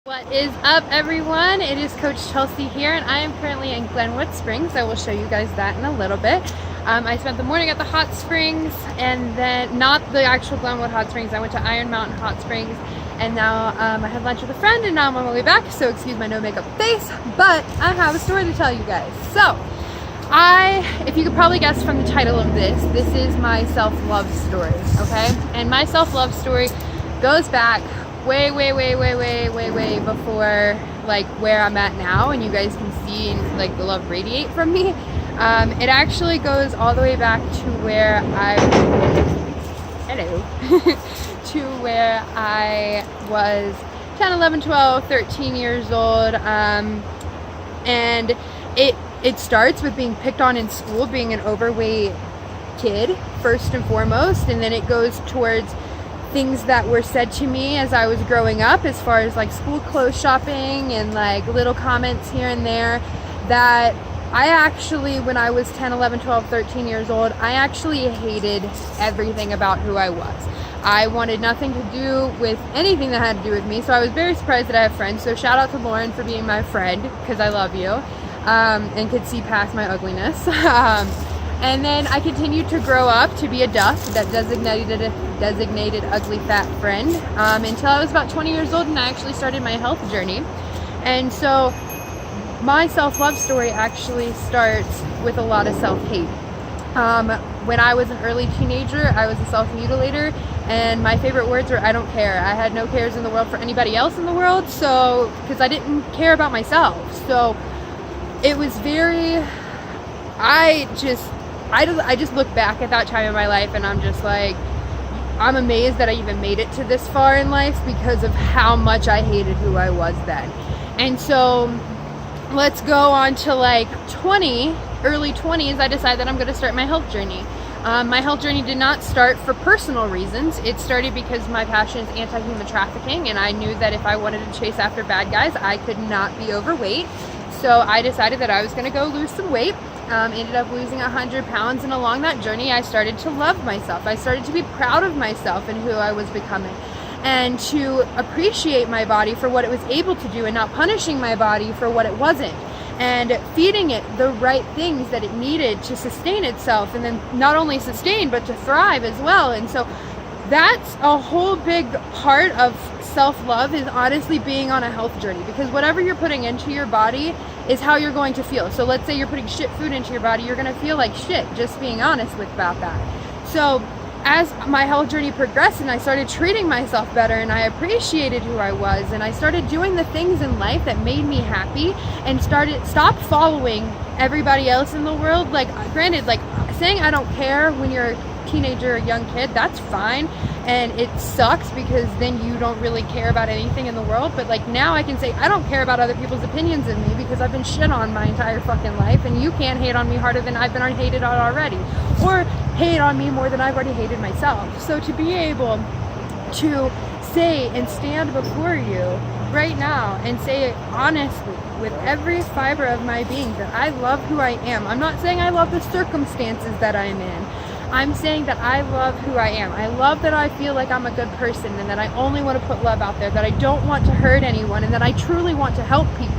What is up, everyone? It is Coach Chelsea here, and I am currently in Glenwood Springs. I will show you guys that in a little bit. I spent the morning at the hot springs, and then not the actual Glenwood hot springs. I went to Iron Mountain hot springs, and now I had lunch with a friend, and now I'm on my way back. So excuse my no makeup face, but I have a story to tell you guys. So if you could probably guess from the title of this is my self-love story, okay? And my self-love story goes back way before like where I'm at now, and you guys can see like the love radiate from me. It actually goes all the way back to where to where I was 10, 11, 12, 13 years old, and it starts with being picked on in school, being an overweight kid first and foremost, and then it goes towards things that were said to me as I was growing up, as far as like school clothes shopping and like little comments here and there, that I actually, when I was 10, 11, 12, 13 years old, I actually hated everything about who I was. I wanted nothing to do with anything that had to do with me, so I was very surprised that I have friends. So shout out to Lauren for being my friend, because I love you, and could see past my ugliness. And then I continued to grow up to be a duck, that designated ugly fat friend, until I was about 20 years old, and I actually started my health journey. And so my self-love story actually starts with a lot of self-hate. When I was an early teenager, I was a self-mutilator, and my favorite words were, I don't care. I had no cares in the world for anybody else in the world, so, because I didn't care about myself. So it was very, I just look back at that time in my life, and I'm just like, I'm amazed that I even made it to this far in life because of how much I hated who I was then. And so let's go on to like early 20s, I decided that I'm going to start my health journey. My health journey did not start for personal reasons. It started because my passion is anti-human trafficking, and I knew that if I wanted to chase after bad guys, I could not be overweight. So I decided that I was going to go lose some weight. Ended up losing 100 pounds, and along that journey I started to love myself. I started to be proud of myself and who I was becoming, and to appreciate my body for what it was able to do, and not punishing my body for what it wasn't, and feeding it the right things that it needed to sustain itself, and then not only sustain but to thrive as well. And so that's a whole big part of self-love, is honestly being on a health journey, because whatever you're putting into your body is how you're going to feel. So let's say you're putting shit food into your body, you're going to feel like shit, just being honest about that. So as my health journey progressed, and I started treating myself better, and I appreciated who I was, and I started doing the things in life that made me happy, and stopped following everybody else in the world. Like, granted, like saying I don't care when you're a teenager or a young kid, that's fine, and it sucks because then you don't really care about anything in the world. But like now I can say I don't care about other people's opinions of me, because I've been shit on my entire fucking life, and you can't hate on me harder than I've been hated on already, or hate on me more than I've already hated myself. So to be able to say and stand before you right now and say it honestly with every fiber of my being that I love who I am. I'm not saying I love the circumstances that I'm in. I'm saying that I love who I am. I love that I feel like I'm a good person, and that I only want to put love out there, that I don't want to hurt anyone, and that I truly want to help people.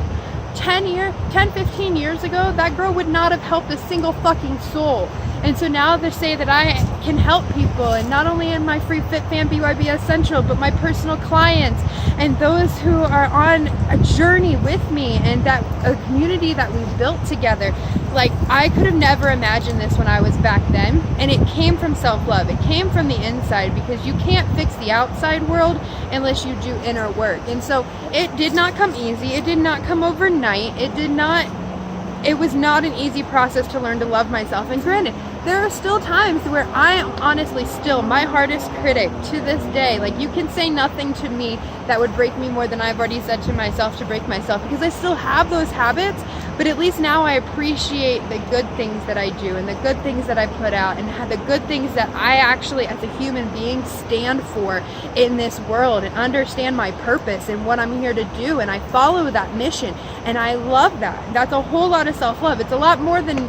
15 years ago, that girl would not have helped a single fucking soul. And so now they say that I can help people, and not only in my free Fit Fam BYBS Central, but my personal clients and those who are on a journey with me, and that a community that we've built together. Like, I could have never imagined this when I was back then, and it came from self-love. It came from the inside, because you can't fix the outside world unless you do inner work. And so it did not come easy. It did not come overnight. It was not an easy process to learn to love myself. And granted, there are still times where I am honestly still my hardest critic to this day. Like, you can say nothing to me that would break me more than I've already said to myself to break myself, because I still have those habits. But at least now I appreciate the good things that I do, and the good things that I put out, and the good things that I actually as a human being stand for in this world, and understand my purpose and what I'm here to do, and I follow that mission, and I love that. That's a whole lot of self-love. It's a lot more than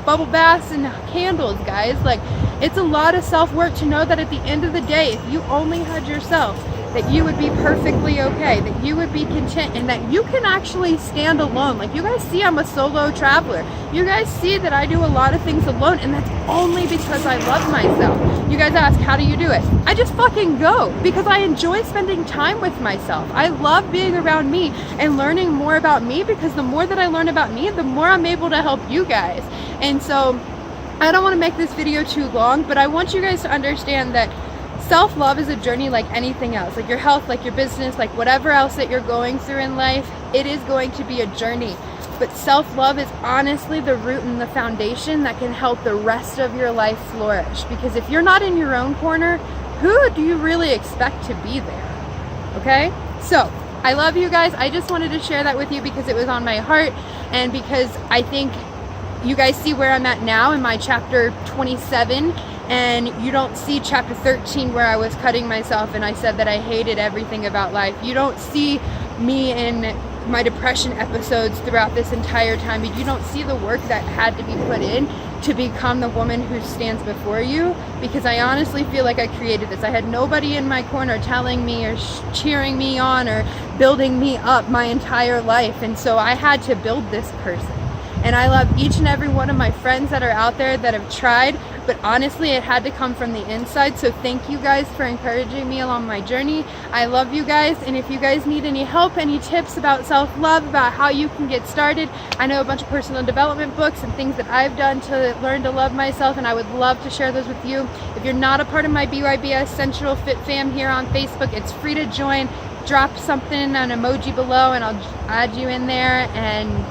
bubble baths and candles, guys. Like, it's a lot of self-work to know that at the end of the day, if you only had yourself, that you would be perfectly okay, that you would be content, and that you can actually stand alone. Like, you guys see I'm a solo traveler. You guys see that I do a lot of things alone, and that's only because I love myself. You guys ask, how do you do it? I just fucking go, because I enjoy spending time with myself. I love being around me and learning more about me, because the more that I learn about me, the more I'm able to help you guys. And so I don't want to make this video too long, but I want you guys to understand that self-love is a journey like anything else, like your health, like your business, like whatever else that you're going through in life. It is going to be a journey, but self-love is honestly the root and the foundation that can help the rest of your life flourish. Because if you're not in your own corner, who do you really expect to be there? Okay, so I love you guys. I just wanted to share that with you because it was on my heart, and because I think you guys see where I'm at now in my chapter 27, and you don't see chapter 13 where I was cutting myself and I said that I hated everything about life. You don't see me in my depression episodes throughout this entire time, but you don't see the work that had to be put in to become the woman who stands before you, because I honestly feel like I created this. I had nobody in my corner telling me or cheering me on or building me up my entire life, and so I had to build this person. And I love each and every one of my friends that are out there that have tried, but honestly, it had to come from the inside. So thank you guys for encouraging me along my journey. I love you guys, and if you guys need any help, any tips about self-love, about how you can get started, I know a bunch of personal development books and things that I've done to learn to love myself, and I would love to share those with you. If you're not a part of my BYBS Sensual Fit Fam here on Facebook, it's free to join. Drop something, an emoji below, and I'll add you in there. And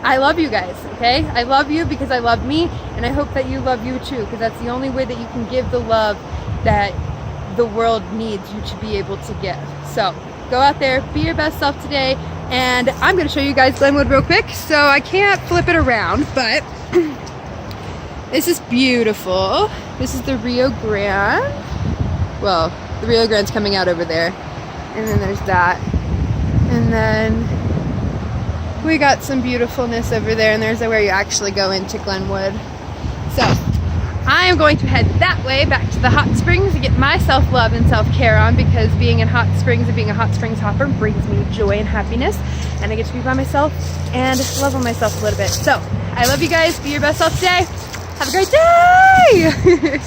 I love you guys, okay? I love you because I love me, and I hope that you love you too, because that's the only way that you can give the love that the world needs you to be able to give. So go out there, be your best self today, and I'm going to show you guys Glenwood real quick. So I can't flip it around, but this is beautiful. This is the Rio Grande. Well, the Rio Grande's coming out over there, and then there's that, and then we got some beautifulness over there, and there's where you actually go into Glenwood. So I am going to head that way back to the hot springs to get my self-love and self-care on, because being in hot springs and being a hot springs hopper brings me joy and happiness, and I get to be by myself and love on myself a little bit. So I love you guys. Be your best self today. Have a great day.